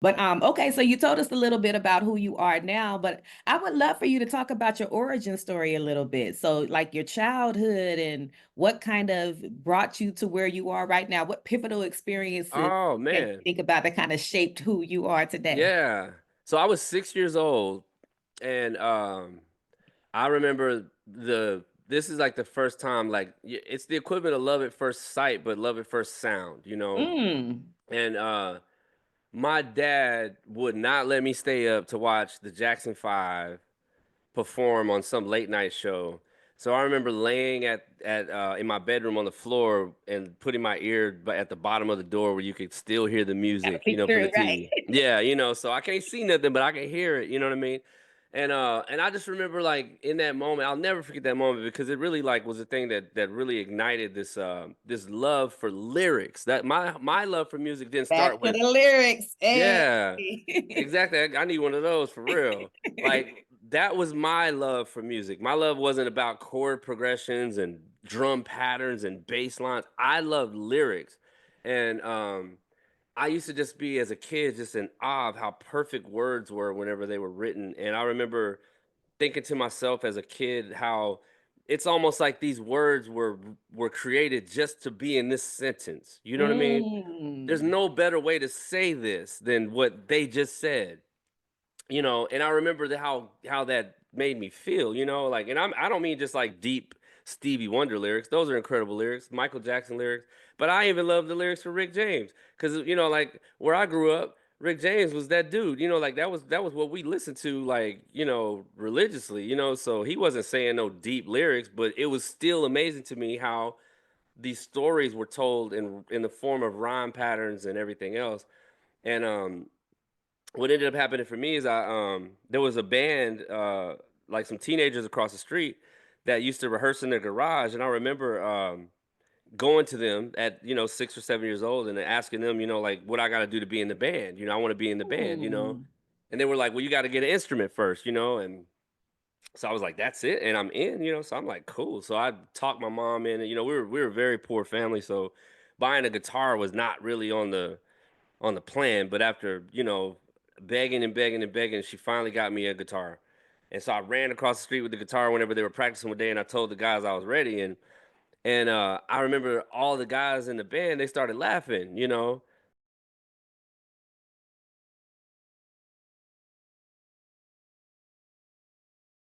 But okay, so you told us a little bit about who you are now, but I would love for you to talk about your origin story a little bit. So like your childhood and what kind of brought you to where you are right now. What pivotal experiences Oh can you man. think about that kind of shaped who you are today? Yeah. So I was 6 years old, and I remember this is like the first time, like it's the equivalent of love at first sight, but love at first sound, you know. Mm. And my dad would not let me stay up to watch the Jackson 5 perform on some late night show. So I remember laying at in my bedroom on the floor and putting my ear at the bottom of the door where you could still hear the Gotta music, peek from the through, right? TV. Yeah, so I can't see nothing, but I can hear it, you know what I mean? And I just remember, like, in that moment, I'll never forget that moment because it really, like, was a thing that really ignited this love for lyrics. That my love for music didn't start Back to with. the lyrics. Hey. Yeah, exactly. I need one of those for real. Like, that was my love for music. My love wasn't about chord progressions and drum patterns and bass lines. I loved lyrics. And I used to just be, as a kid, just in awe of how perfect words were whenever they were written. And I remember thinking to myself as a kid how it's almost like these words were created just to be in this sentence. You know what I mean? There's Mm. no better way to say this than what they just said. And I remember how that made me feel, like, and I don't mean just like deep Stevie Wonder lyrics. Those are incredible lyrics, Michael Jackson lyrics, but I even love the lyrics for Rick James, cuz like, where I grew up, Rick James was that dude, like, that was what we listened to, like, religiously, so he wasn't saying no deep lyrics, but it was still amazing to me how these stories were told in the form of rhyme patterns and everything else. And what ended up happening for me is there was a band, like some teenagers across the street that used to rehearse in their garage, and I remember going to them at 6 or 7 years old and asking them, like, what I got to do to be in the band. I want to be in the band. Mm. And they were like, well, you got to get an instrument first. And so I was like, that's it, and I'm in. So I'm like, cool. So I talked my mom in, and we were a very poor family, so buying a guitar was not really on the plan. But after, begging and begging and begging, she finally got me a guitar. And so I ran across the street with the guitar whenever they were practicing one day, and I told the guys I was ready. And I remember all the guys in the band, they started laughing.